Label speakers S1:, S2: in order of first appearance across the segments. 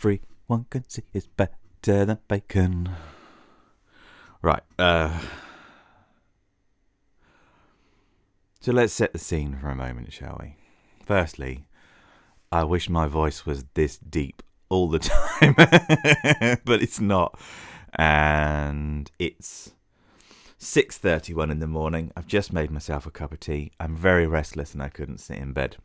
S1: everyone can see it's better than bacon. Right, so let's set the scene for a moment, shall we? Firstly, I wish my voice was this deep all the time, but it's not. And it's 6:31 in the morning. I've just made myself a cup of tea. I'm very restless and I couldn't sit in bed.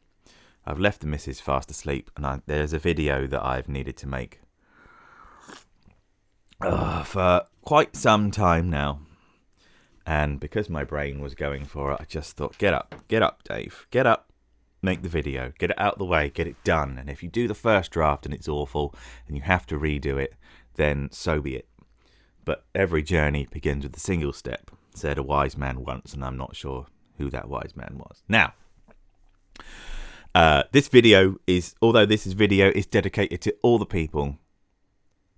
S1: I've left the missus fast asleep, and there's a video that I've needed to make for quite some time now. And because my brain was going for it, I just thought, get up, Dave, get up, make the video, get it out of the way, get it done. And if you do the first draft and it's awful and you have to redo it, then so be it. But every journey begins with a single step, said a wise man once, and I'm not sure who that wise man was. Now, this video is dedicated to all the people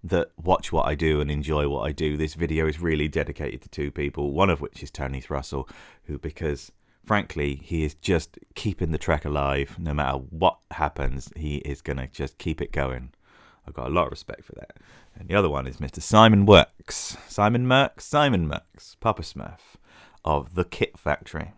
S1: that watch what I do and enjoy what I do. This video is really dedicated to two people, one of which is Tony Thrussell, who, because frankly, he is just keeping the track alive. No matter what happens, he is going to just keep it going. I've got a lot of respect for that. And the other one is Mr. Simon Merks, Papa Smurf of the Kit Factory.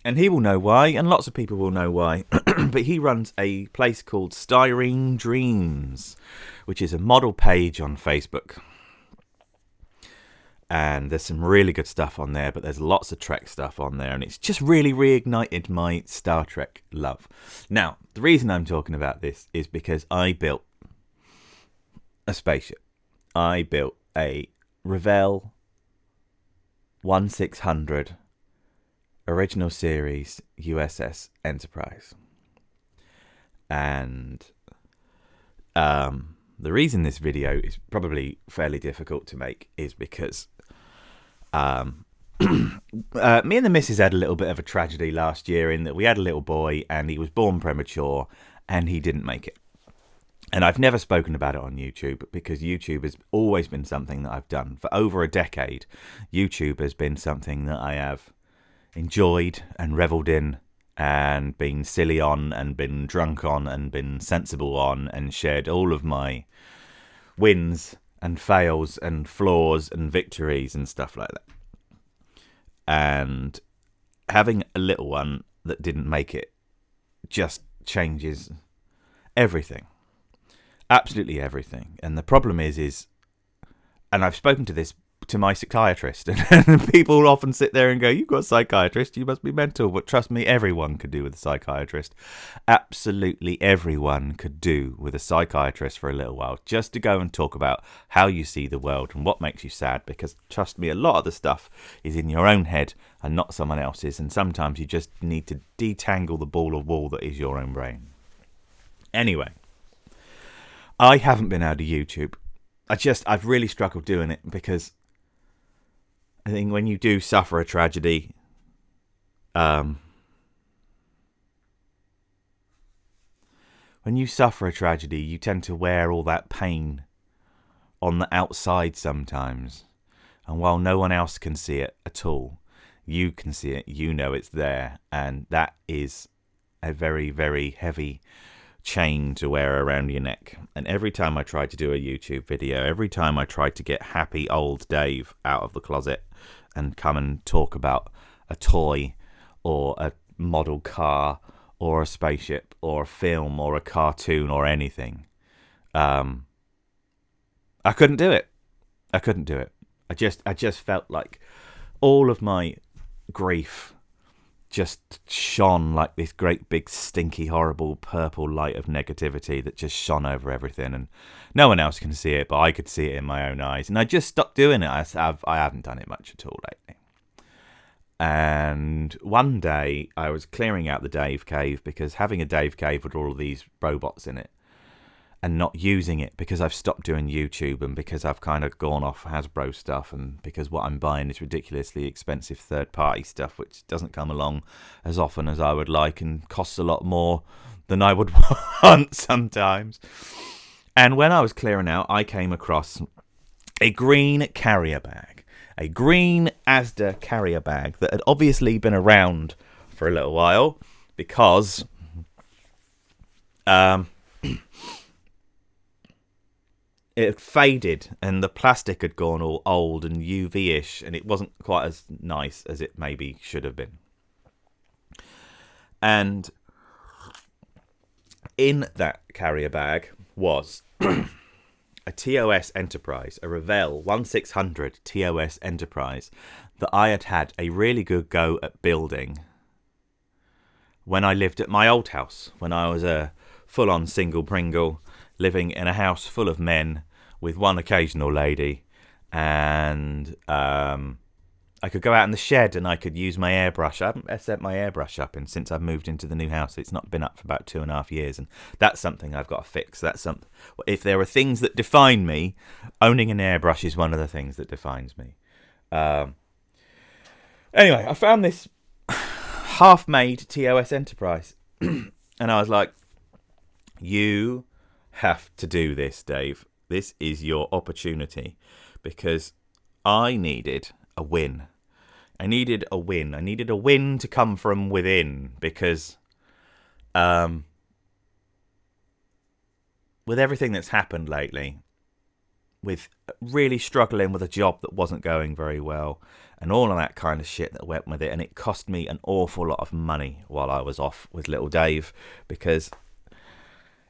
S1: And he will know why, and lots of people will know why. But he runs a place called Styrene Dreams, which is a model page on Facebook. And there's some really good stuff on there, but there's lots of Trek stuff on there, and it's just really reignited my Star Trek love. Now, the reason I'm talking about this is because I built a spaceship. I built a Revell 1600 original series USS Enterprise. And the reason this video is probably fairly difficult to make is because me and the missus had a little bit of a tragedy last year, in that we had a little boy and he was born premature and he didn't make it. And I've never spoken about it on YouTube because YouTube has always been something that I've done for over a decade. YouTube has been something that I have enjoyed and revelled in and been silly on and been drunk on and been sensible on, and shared all of my wins and fails and flaws and victories and stuff like that. And having a little one that didn't make it just changes everything. Absolutely everything. And the problem is, and I've spoken to my psychiatrist, and people often sit there and go, you've got a psychiatrist, you must be mental. But trust me, everyone could do with a psychiatrist. Absolutely everyone could do with a psychiatrist for a little while, just to go and talk about how you see the world and what makes you sad. Because trust me, a lot of the stuff is in your own head and not someone else's, and sometimes you just need to detangle the ball of wool that is your own brain. Anyway, I haven't been out of YouTube. I've really struggled doing it, because I think when you do suffer a tragedy, you tend to wear all that pain on the outside sometimes. And while no one else can see it at all, you can see it, you know it's there. And that is a very, very heavy chain to wear around your neck. And every time I tried to do a YouTube video, every time I tried to get happy old Dave out of the closet and come and talk about a toy or a model car or a spaceship or a film or a cartoon or anything, I couldn't do it. I just felt like all of my grief just shone like this great big stinky horrible purple light of negativity that just shone over everything, and no one else can see it, but I could see it in my own eyes, and I just stopped doing it. I haven't done it much at all lately. And one day I was clearing out the Dave cave, because having a Dave cave with all of these robots in it and not using it, because I've stopped doing YouTube, and because I've kind of gone off Hasbro stuff, and because what I'm buying is ridiculously expensive third-party stuff, which doesn't come along as often as I would like and costs a lot more than I would want sometimes. And when I was clearing out, I came across a green carrier bag, a green Asda carrier bag that had obviously been around for a little while, because Um, it had faded and the plastic had gone all old and UV-ish, and it wasn't quite as nice as it maybe should have been. And in that carrier bag was a TOS Enterprise, a Revell 1600 TOS Enterprise that I had had a really good go at building when I lived at my old house, when I was a full-on single Pringle living in a house full of men with one occasional lady, and I could go out in the shed and I could use my airbrush. I haven't set my airbrush up since I've moved into the new house. It's not been up for about 2.5 years, and that's something I've got to fix. That's something. If there are things that define me, owning an airbrush is one of the things that defines me. Anyway, I found this half-made TOS Enterprise, and I was like, "You have to do this, Dave. This is your opportunity," because I needed a win. I needed a win. I needed a win to come from within, because with everything that's happened lately, with really struggling with a job that wasn't going very well and all of that kind of shit that went with it, and it cost me an awful lot of money while I was off with little Dave, because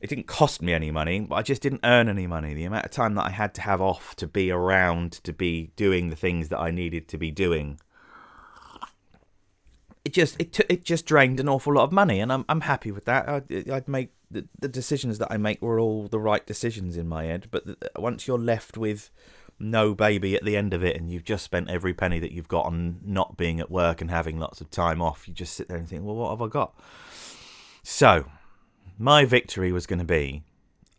S1: it didn't cost me any money, but I just didn't earn any money. The amount of time that I had to have off to be around, to be doing the things that I needed to be doing, it just drained an awful lot of money, and I'm happy with that. I'd make the decisions that I make were all the right decisions in my head. But once you're left with no baby at the end of it, and you've just spent every penny that you've got on not being at work and having lots of time off, you just sit there and think, well, what have I got? So my victory was going to be,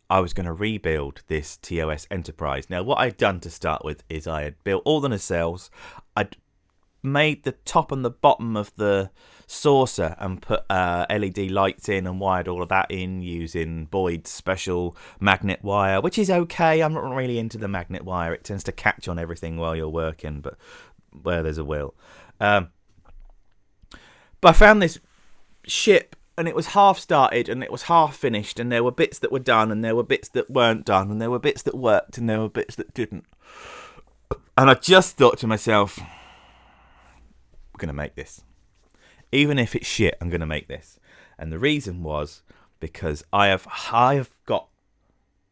S1: I was going to rebuild this TOS Enterprise. Now, what I'd done to start with is I had built all the nacelles. I'd made the top and the bottom of the saucer and put LED lights in and wired all of that in using Boyd's special magnet wire, which is okay. I'm not really into the magnet wire. It tends to catch on everything while you're working, but where there's a will. But I found this ship, and it was half started and it was half finished, and there were bits that were done and there were bits that weren't done, and there were bits that worked and there were bits that didn't. And I just thought to myself, I'm going to make this. Even if it's shit, I'm going to make this. And the reason was because I have got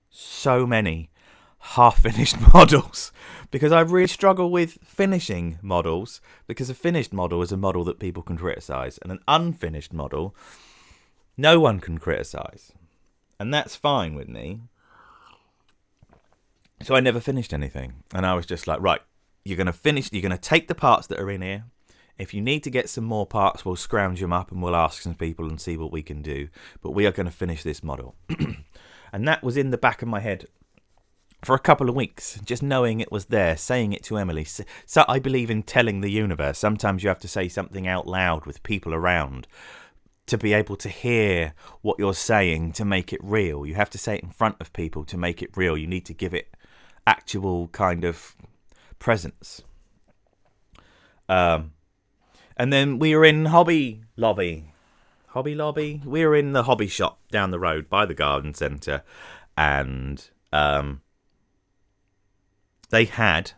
S1: so many half-finished models, because I really struggle with finishing models, because a finished model is a model that people can criticise, and an unfinished model no one can criticise, and that's fine with me. So I never finished anything, and I was just like, right, you're going to take the parts that are in here. If you need to get some more parts, we'll scrounge them up and we'll ask some people and see what we can do. But we are going to finish this model. And that was in the back of my head for a couple of weeks, just knowing it was there, saying it to Emily. So I believe in telling the universe. Sometimes you have to say something out loud with people around to be able to hear what you're saying, to make it real. You have to say it in front of people to make it real. You need to give it actual kind of presence. And then we were in Hobby Lobby. We were in the hobby shop down the road by the garden centre, and they had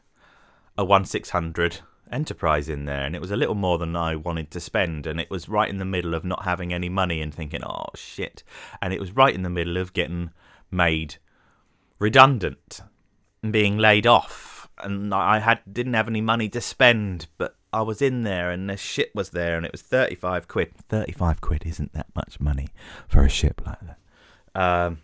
S1: a 1600 Enterprise in there, and it was a little more than I wanted to spend, and it was right in the middle of not having any money and thinking, oh shit, and it was right in the middle of getting made redundant and being laid off, and I didn't have any money to spend, but I was in there and the ship was there, and it was 35 quid. 35 quid isn't that much money for a ship like that.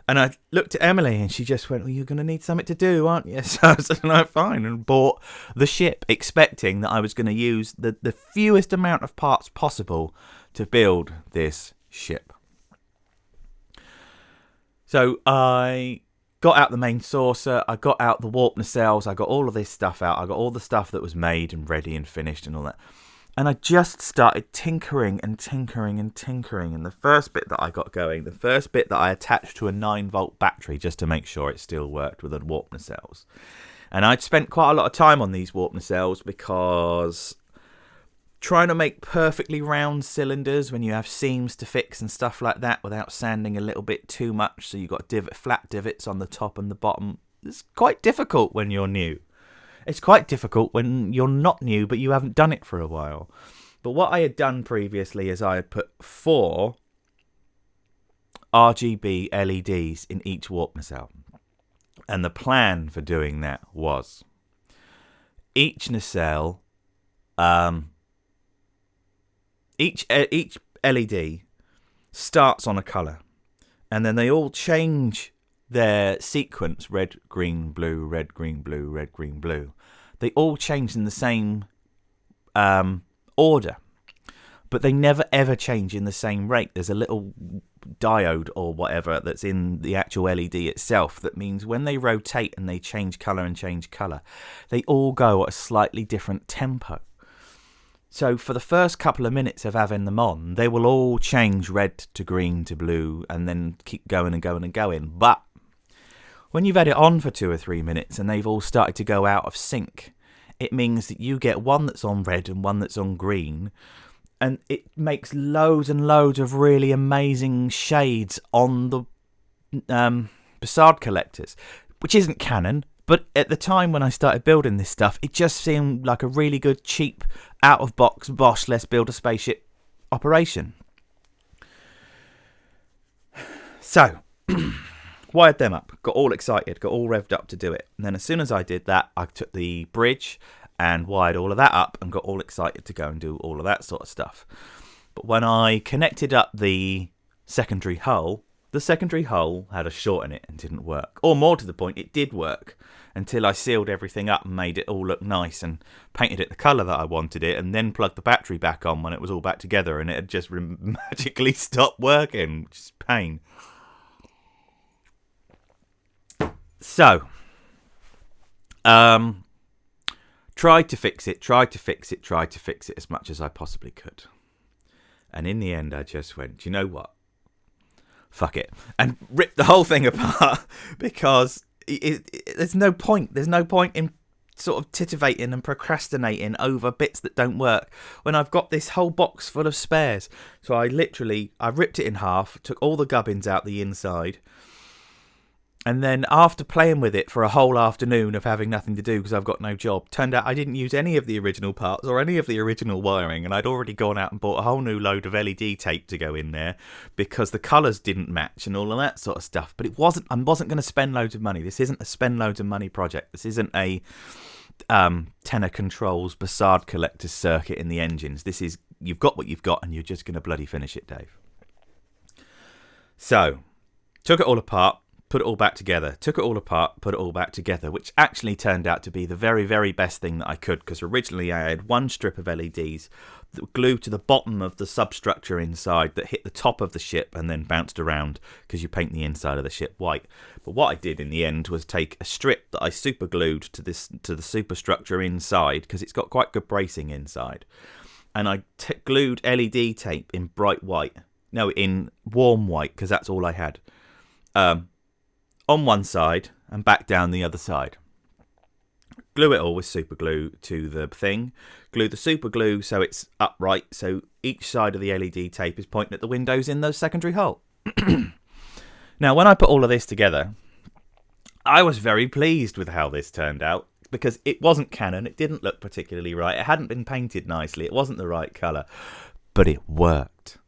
S1: And I looked at Emily and she just went, well, you're going to need something to do, aren't you? So I was like, no, fine, and bought the ship, expecting that I was going to use the fewest amount of parts possible to build this ship. So I got out the main saucer, I got out the warp nacelles, I got all of this stuff out, I got all the stuff that was made and ready and finished and all that. And I just started tinkering and tinkering and tinkering. And the first bit that I got going, the first bit that I attached to a 9-volt battery just to make sure it still worked with the warp nacelles. And I'd spent quite a lot of time on these warp nacelles because trying to make perfectly round cylinders when you have seams to fix and stuff like that without sanding a little bit too much, so you've got flat divots on the top and the bottom. It's quite difficult when you're new. It's quite difficult when you're not new but you haven't done it for a while. But what I had done previously is I had put 4 RGB LEDs in each warp nacelle. And the plan for doing that was each nacelle, each LED starts on a colour, and then they all change their sequence: red, green, blue, red, green, blue, red, green, blue. They all change in the same order, but they never ever change in the same rate. There's a little diode or whatever that's in the actual LED itself that means when they rotate and they change colour, they all go at a slightly different tempo. So for the first couple of minutes of having them on, they will all change red to green to blue and then keep going and going and going. But when you've had it on for 2 or 3 minutes and they've all started to go out of sync, it means that you get one that's on red and one that's on green, and it makes loads and loads of really amazing shades on the facade collectors, which isn't canon. But at the time when I started building this stuff, it just seemed like a really good, cheap, out-of-box, Bosch, let's build a spaceship operation. So, wired them up, got all excited, got all revved up to do it. And then as soon as I did that, I took the bridge and wired all of that up and got all excited to go and do all of that sort of stuff. But when I connected up the secondary hull had a short in it and didn't work. Or more to the point, it did work until I sealed everything up and made it all look nice and painted it the colour that I wanted it, and then plugged the battery back on when it was all back together, and it had just magically stopped working, which is pain. So, tried to fix it as much as I possibly could. And in the end, I just went, you know what? Fuck it. And ripped the whole thing apart because there's no point. There's no point in sort of titivating and procrastinating over bits that don't work when I've got this whole box full of spares. So I ripped it in half, took all the gubbins out the inside. And then after playing with it for a whole afternoon of having nothing to do because I've got no job, turned out I didn't use any of the original parts or any of the original wiring, and I'd already gone out and bought a whole new load of LED tape to go in there because the colours didn't match and all of that sort of stuff. But I wasn't going to spend loads of money. This isn't a spend loads of money project. This isn't a tenor controls Bassard collector circuit in the engines. This is, you've got what you've got and you're just going to bloody finish it, Dave. So, took it all apart. Put it all back together. Took it all apart, put it all back together, which actually turned out to be the very, very best thing that I could, because originally I had one strip of LEDs that glued to the bottom of the substructure inside that hit the top of the ship and then bounced around because you paint the inside of the ship white. But what I did in the end was take a strip that I super glued to the superstructure inside, because it's got quite good bracing inside, and I glued LED tape in in warm white, because that's all I had. On one side and back down the other side. Glue it all with super glue to the thing. Glue the super glue so it's upright, so each side of the LED tape is pointing at the windows in the secondary hull. Now, when I put all of this together, I was very pleased with how this turned out, because it wasn't canon, it didn't look particularly right, it hadn't been painted nicely, it wasn't the right colour, but it worked.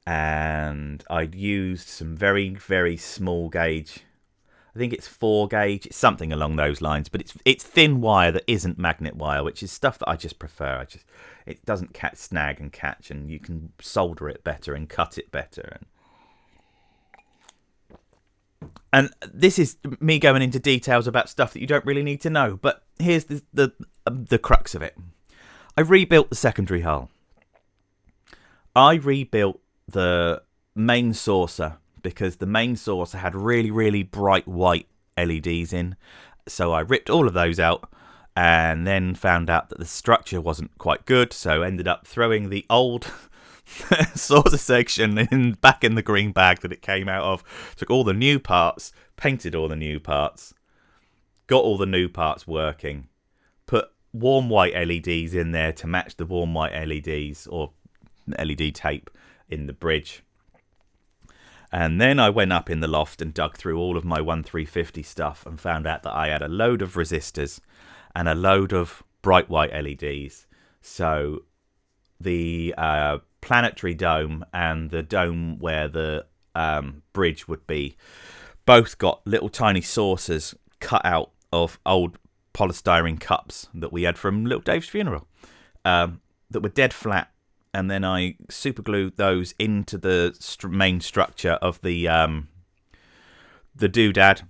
S1: And I'd used some very, very small gauge, I think it's 4 gauge, it's something along those lines, but it's thin wire that isn't magnet wire, which is stuff that I just prefer. It doesn't snag and catch, and you can solder it better and cut it better. And this is me going into details about stuff that you don't really need to know, but here's the crux of it. I rebuilt the secondary hull. I rebuilt the main saucer, because the main saucer had really, really bright white LEDs in. So I ripped all of those out and then found out that the structure wasn't quite good. So ended up throwing the old saucer section back in the green bag that it came out of. Took all the new parts, painted all the new parts, got all the new parts working, put warm white LEDs in there to match the warm white LEDs or LED tape in the bridge. And then I went up in the loft and dug through all of my 1350 stuff and found out that I had a load of resistors and a load of bright white LEDs. So the planetary dome and the dome where the bridge would be both got little tiny saucers cut out of old polystyrene cups that we had from Little Dave's funeral that were dead flat. And then I super glued those into the main structure of the doodad.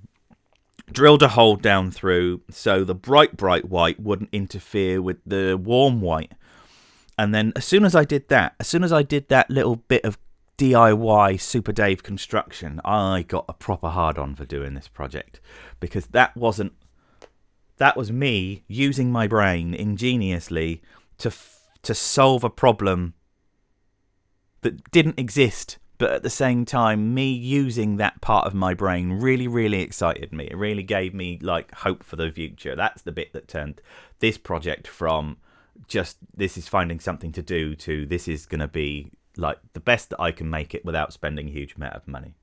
S1: Drilled a hole down through so the bright white wouldn't interfere with the warm white. And then as soon as I did that little bit of DIY Super Dave construction, I got a proper hard-on for doing this project. Because that was me using my brain ingeniously to solve a problem that didn't exist, but at the same time, me using that part of my brain really, really excited me. It really gave me like hope for the future. That's the bit that turned this project from just this is finding something to do to this is going to be like the best that I can make it without spending a huge amount of money.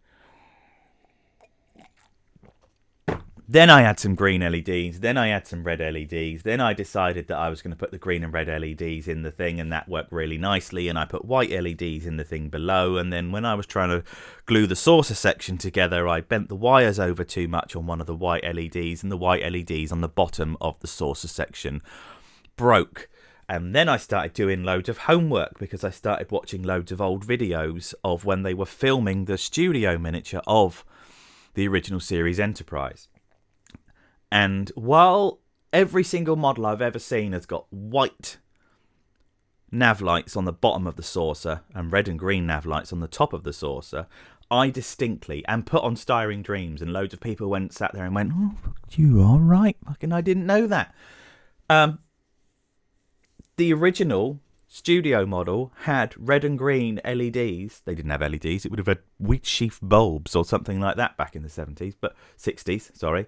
S1: Then I had some green LEDs, then I had some red LEDs, then I decided that I was going to put the green and red LEDs in the thing, and that worked really nicely, and I put white LEDs in the thing below, and then when I was trying to glue the saucer section together, I bent the wires over too much on one of the white LEDs, and the white LEDs on the bottom of the saucer section broke. And then I started doing loads of homework because I started watching loads of old videos of when they were filming the studio miniature of the original series Enterprise. And while every single model I've ever seen has got white nav lights on the bottom of the saucer and red and green nav lights on the top of the saucer, I distinctly, and put on Styrene Dreams, and loads of people sat there and went, "Oh, you are right, fucking I didn't know that." The original studio model had red and green LEDs. They didn't have LEDs. It would have had wheat sheaf bulbs or something like that back in the 60s, sorry.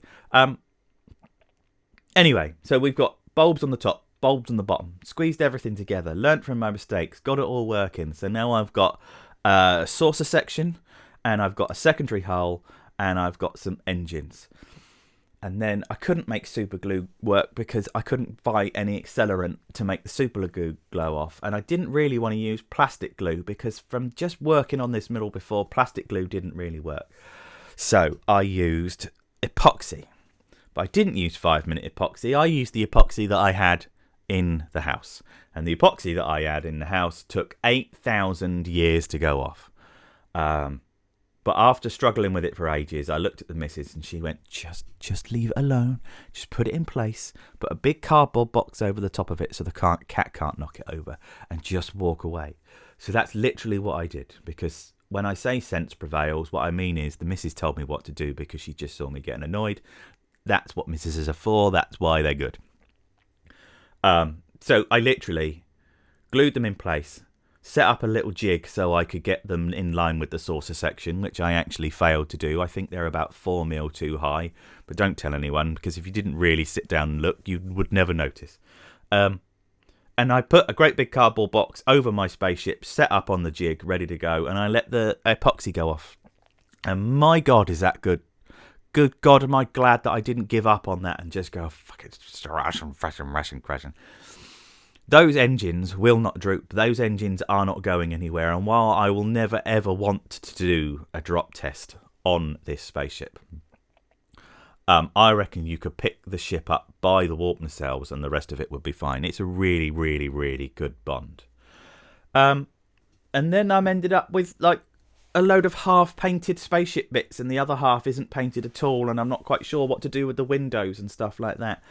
S1: Anyway, so we've got bulbs on the top, bulbs on the bottom, squeezed everything together, learnt from my mistakes, got it all working. So now I've got a saucer section, and I've got a secondary hull, and I've got some engines. And then I couldn't make super glue work because I couldn't buy any accelerant to make the super glue glow off. And I didn't really want to use plastic glue because from just working on this middle before, plastic glue didn't really work. So I used epoxy. But I didn't use 5-minute epoxy. I used the epoxy that I had in the house. And the epoxy that I had in the house took 8,000 years to go off. But after struggling with it for ages, I looked at the missus and she went, just leave it alone. Just put it in place. Put a big cardboard box over the top of it so the cat can't knock it over. And just walk away. So that's literally what I did. Because when I say sense prevails, what I mean is the missus told me what to do because she just saw me getting annoyed. That's what missuses are for. That's why they're good. So I literally glued them in place, set up a little jig so I could get them in line with the saucer section, which I actually failed to do. I think they're about 4 mil too high, but don't tell anyone because if you didn't really sit down and look, you would never notice. And I put a great big cardboard box over my spaceship, set up on the jig, ready to go, and I let the epoxy go off. And my God, is that good. Good God, am I glad that I didn't give up on that and just go, fuck it, just crashing. Those engines will not droop. Those engines are not going anywhere. And while I will never, ever want to do a drop test on this spaceship, I reckon you could pick the ship up by the warp nacelles and the rest of it would be fine. It's a really, really, really good Bond. And then I'm ended up with, like, a load of half-painted spaceship bits and the other half isn't painted at all, and I'm not quite sure what to do with the windows and stuff like that.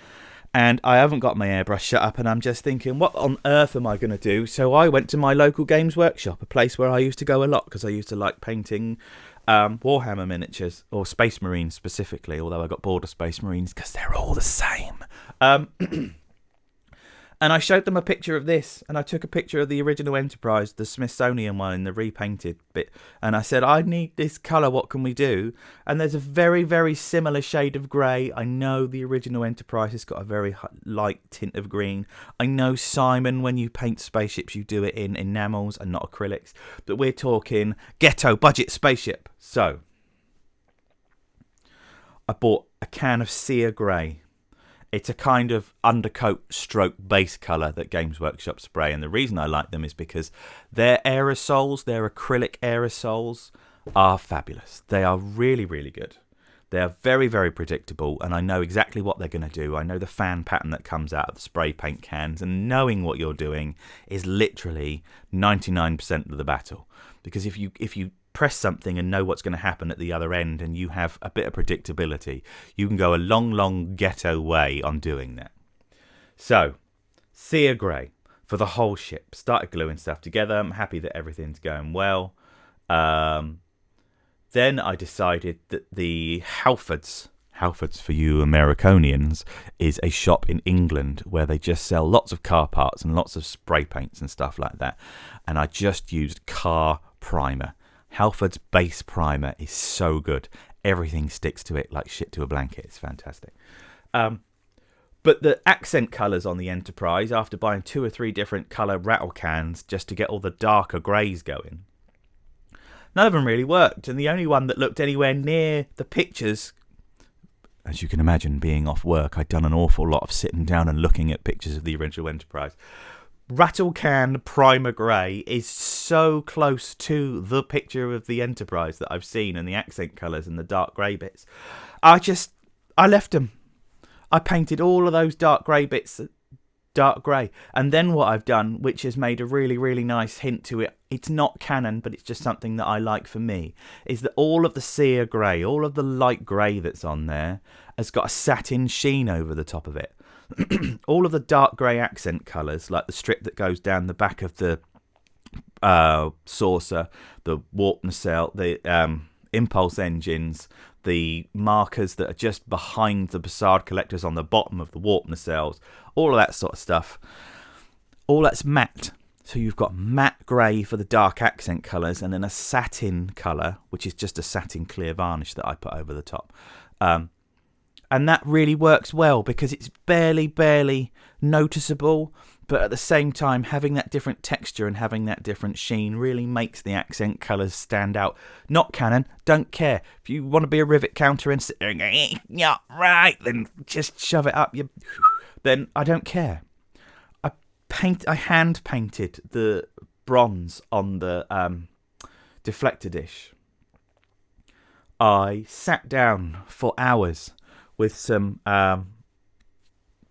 S1: And I haven't got my airbrush shut up, and I'm just thinking, what on earth am I going to do? So I went to my local Games Workshop, a place where I used to go a lot because I used to like painting Warhammer miniatures, or Space Marines specifically, although I got bored of Space Marines because they're all the same. And I showed them a picture of this, and I took a picture of the original Enterprise, the Smithsonian one in the repainted bit, and I said, I need this colour, what can we do? And there's a very, very similar shade of grey. I know the original Enterprise has got a very light tint of green. I know, Simon, when you paint spaceships, you do it in enamels and not acrylics, but we're talking ghetto budget spaceship. So I bought a can of Sear Grey. It's a kind of undercoat stroke base colour that Games Workshop spray, and the reason I like them is because their aerosols, their acrylic aerosols, are fabulous. They are really, really good. They are very, very predictable, and I know exactly what they're going to do. I know the fan pattern that comes out of the spray paint cans, and knowing what you're doing is literally 99% of the battle. Because if you press something and know what's going to happen at the other end, and you have a bit of predictability, you can go a long, long ghetto way on doing that. So, Sear Grey for the whole ship. Started gluing stuff together. I'm happy that everything's going well. Then I decided that the Halfords for you Americanians, is a shop in England where they just sell lots of car parts and lots of spray paints and stuff like that. And I just used car primer. Halford's base primer is so good. Everything sticks to it like shit to a blanket. It's fantastic. But the accent colours on the Enterprise, after buying 2 or 3 different colour rattle cans just to get all the darker greys going, none of them really worked. And the only one that looked anywhere near the pictures, as you can imagine, being off work, I'd done an awful lot of sitting down and looking at pictures of the original Enterprise. Rattle can primer grey is so close to the picture of the Enterprise that I've seen, and the accent colours and the dark grey bits. I left them. I painted all of those dark grey bits dark grey. And then what I've done, which has made a really, really nice hint to it, it's not canon, but it's just something that I like for me, is that all of the Sear Grey, all of the light grey that's on there, has got a satin sheen over the top of it. All of the dark grey accent colours, like the strip that goes down the back of the saucer, the warp nacelle, the impulse engines, the markers that are just behind the Bassard collectors on the bottom of the warp nacelles, all of that sort of stuff, all that's matte. So you've got matte grey for the dark accent colours, and then a satin colour, which is just a satin clear varnish that I put over the top. And that really works well because it's barely noticeable, but at the same time, having that different texture and having that different sheen really makes the accent colours stand out. Not canon, don't care. If you want to be a rivet counter and sit there and go, yeah, right, then just shove it up. Then I don't care. I hand painted the bronze on the deflector dish. I sat down for hours with some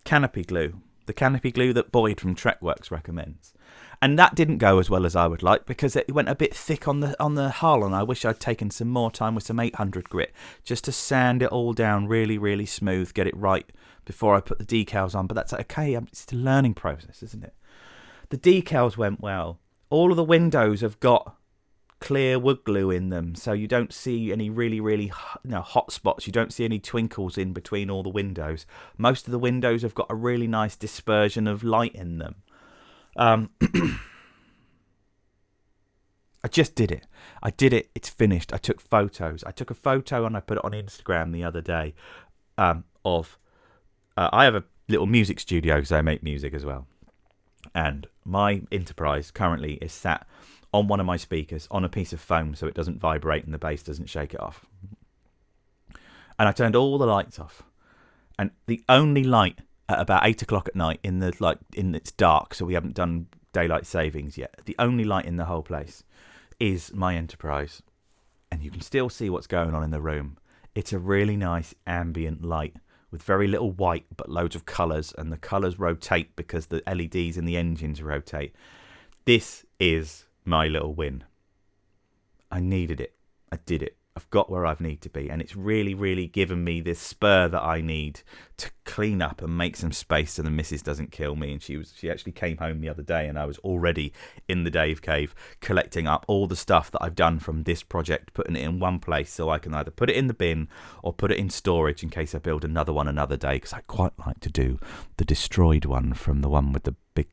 S1: canopy glue, the canopy glue that Boyd from Trekworks recommends, and that didn't go as well as I would like because it went a bit thick on the hull, and I wish I'd taken some more time with some 800 grit just to sand it all down really, really smooth, get it right before I put the decals on. But that's okay, it's a learning process, isn't it? The decals went well. All of the windows have got clear wood glue in them, so you don't see any really hot spots. You don't see any twinkles in between all the windows. Most of the windows have got a really nice dispersion of light in them. I just did it. It's finished. I took photos. I took a photo and I put it on Instagram the other day of I have a little music studio because I make music as well, and my Enterprise currently is sat on one of my speakers on a piece of foam so it doesn't vibrate and the bass doesn't shake it off. And I turned all the lights off, and the only light at about 8 o'clock at night it's dark, so we haven't done daylight savings yet. The only light in the whole place is my Enterprise, and you can still see what's going on in the room. It's a really nice ambient light with very little white but loads of colours, and the colours rotate because the LEDs in the engines rotate. This is my little win. I needed it. I did it. I've got where I need to be, and it's really, really given me this spur that I need to clean up and make some space so the missus doesn't kill me. And she actually came home the other day, and I was already in the Dave Cave collecting up all the stuff that I've done from this project, putting it in one place so I can either put it in the bin or put it in storage in case I build another one another day, because I quite like to do the destroyed one from the one with the big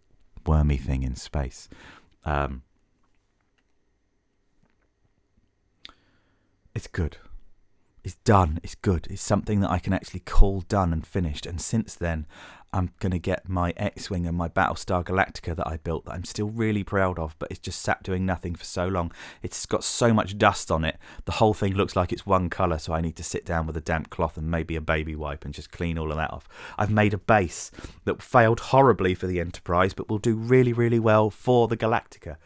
S1: wormy thing in space. It's good. It's done. It's good. It's something that I can actually call done and finished. And since then, I'm going to get my X-Wing and my Battlestar Galactica that I built that I'm still really proud of, but it's just sat doing nothing for so long. It's got so much dust on it. The whole thing looks like it's one colour, so I need to sit down with a damp cloth and maybe a baby wipe and just clean all of that off. I've made a base that failed horribly for the Enterprise, but will do really, really well for the Galactica.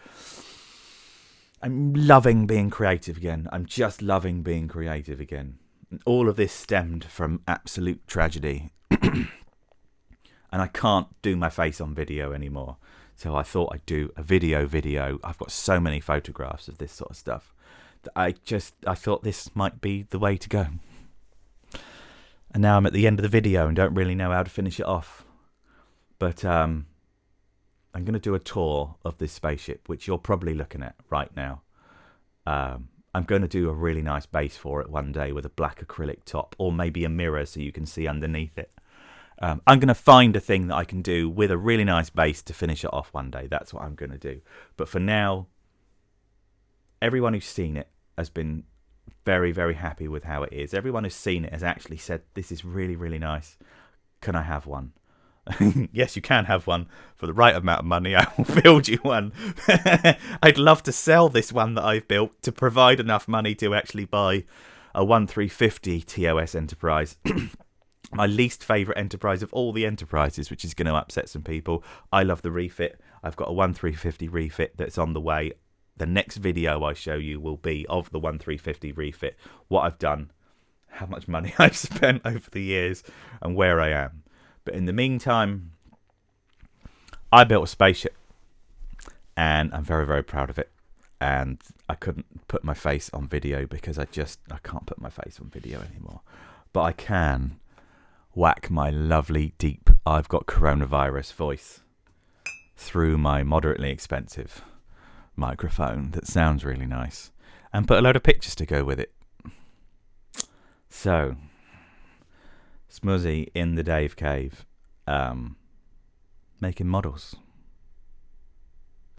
S1: I'm loving being creative again. I'm just loving being creative again. And all of this stemmed from absolute tragedy. And I can't do my face on video anymore. So I thought I'd do a video. I've got so many photographs of this sort of stuff that I thought this might be the way to go. And now I'm at the end of the video and don't really know how to finish it off. But I'm going to do a tour of this spaceship, which you're probably looking at right now. I'm going to do a really nice base for it one day with a black acrylic top, or maybe a mirror so you can see underneath it. I'm going to find a thing that I can do with a really nice base to finish it off one day. That's what I'm going to do. But for now, everyone who's seen it has been very, very happy with how it is. Everyone who's seen it has actually said, this is really, really nice. Can I have one? Yes, you can have one. For the right amount of money, I will build you one. I'd love to sell this one that I've built to provide enough money to actually buy a 1350 TOS Enterprise. My least favourite Enterprise of all the Enterprises, which is going to upset some people. I love the refit. I've got a 1350 refit that's on the way. The next video I show you will be of the 1350 refit, what I've done, how much money I've spent over the years, and where I am. But in the meantime, I built a spaceship, and I'm very, very proud of it. And I couldn't put my face on video because I can't put my face on video anymore. But I can whack my lovely, deep, I've got coronavirus voice through my moderately expensive microphone that sounds really nice, and put a load of pictures to go with it. So, Smuzzy in the Dave Cave, making models.